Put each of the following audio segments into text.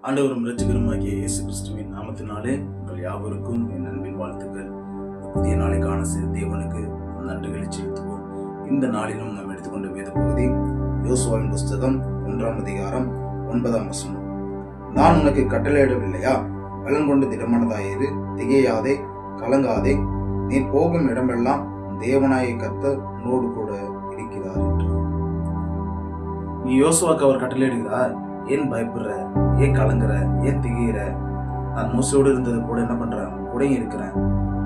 ஆண்டவரும் இரட்சகருமாகிய இயேசு கிறிஸ்துவின் நாமத்தினாலே உங்கள் யாவருக்கும் என் அன்பின் வாழ்த்துக்கள். புதிய நாளை காண செய்த தேவனுக்கு நன்றிகளை செலுத்துவோம். இந்த நாளிலும் நாம் எடுத்துக்கொண்ட வேத பகுதி யோசுவாவின் புஸ்தகம் 1ஆம் அதிகாரம் 9ஆம் வசனம். நான் உனக்கு கட்டளையிடவில்லையா? பலன் கொண்டு திடமனதாயிரு, திகையாதே, கலங்காதே, நீ போகும் இடமெல்லாம் தேவனாய கர்த்தர் உன்னோடு கூட இருக்கிறார் என்று. நீ யோசுவாக்கு அவர் கட்டளையிடுகிறார். ஏன் பயப்படுற? ஏன் கலங்குற? ஏன் திகையிற? நான் மோசையோடு இருந்தது கூட என்ன பண்றேன்? கூட இருக்கிறேன்.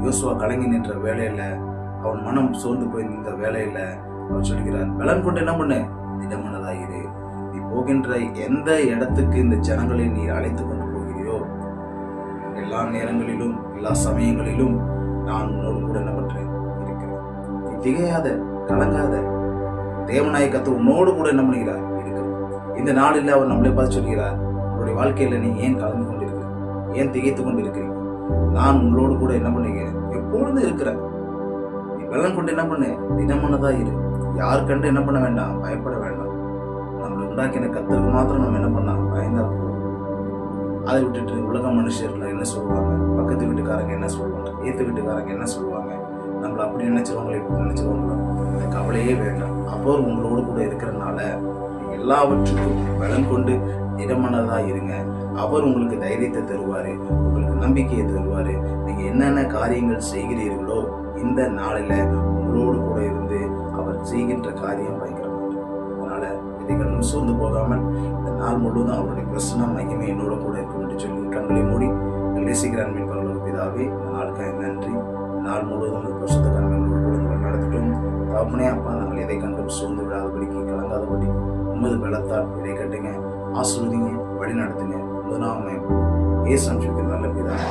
யோசுவா கலங்கி நின்ற வேலையில, அவன் மனம் சோர்ந்து போய் நின்ற வேலையில அவர் சொல்கிறார், பலன் கொண்டு என்ன பண்ணு? திடமனதாயிரு. நீ போகின்ற எந்த இடத்துக்கு இந்த ஜனங்களை நீ அழைத்து கொண்டு போகிறியோ, எல்லா நேரங்களிலும் எல்லா சமயங்களிலும் நான் உன்னோடு கூட என்ன பண்றேன்? இருக்கிறேன். நீ திகையாத, கலங்காத. தேவனாய கர்த்தர் உன்னோடு கூட என்ன பண்ணுகிறார்? இந்த நாளில் அவர் நம்மளை பார்த்து சொல்கிறார், உங்களுடைய வாழ்க்கையில நீ ஏன் கலந்து கொண்டிருக்கிற? ஏன் திகைத்து கொண்டு இருக்கிறீங்க? நான் உங்களோடு கூட என்ன பண்ணுகிறேன்? எப்பொழுதும் இருக்கிறேன். நீ பலன் கொண்டு என்ன பண்ணு? திடமனதா இரு. யார் கண்டு என்ன பண்ண வேண்டாம்? பயப்பட வேண்டாம். நம்மளை உண்டாக்கின கர்த்தருக்கு மாத்திரம் நம்ம என்ன பண்ணலாம்? பயந்தா போதும். அதை விட்டுட்டு உலக மனுஷர்கள் என்ன சொல்லுவாங்க, பக்கத்து வீட்டுக்காரங்க என்ன சொல்லுவாங்க, ஏத்து வீட்டுக்காரங்க என்ன சொல்லுவாங்க, நம்மளை அப்படி நினைச்சிருவாங்களே இப்படி நினைச்சிருவாங்களோ, அந்த கவலையே வேண்டாம். அப்போ உங்களோடு கூட இருக்கிறதுனால எல்லாவற்றுக்கும் பலன் கொண்டு திடமனதா இருங்க. அவர் உங்களுக்கு தைரியத்தை தருவாரு, உங்களுக்கு நம்பிக்கையை தருவாரு. நீங்க என்னென்ன காரியங்கள் செய்கிறீர்களோ இந்த நாளில உங்களோடு கூட இருந்து அவர் செய்கின்ற காரியம் பயங்கரமானது. அதனால இதை கண்ணும் சோர்ந்து போகாமல் இந்த நாள் முழுவதும் அவருடைய பிரசன்னம் மகிமை என்னோட கூட இருக்கும் என்று சொல்லி கண்களை மூடி நேசிக்கிறான் பரலோக பிதாவே, இந்த நாளுக்காக நன்றி. நாள் முழுவதும் ஒரு பரிசுத்த கரங்களோடு கூட நடத்திட்டோம். தகப்பனே அப்பா, நாங்கள் எதை கண்டும் சோர்ந்து விடாதபடிக்கு, கலங்காதபடி உமது பலத்தால் இதை கட்டுங்க, ஆசீர்வதிங்க, வழி நடத்துங்க. முதலாமை இயேசு நல்ல பிதாவே.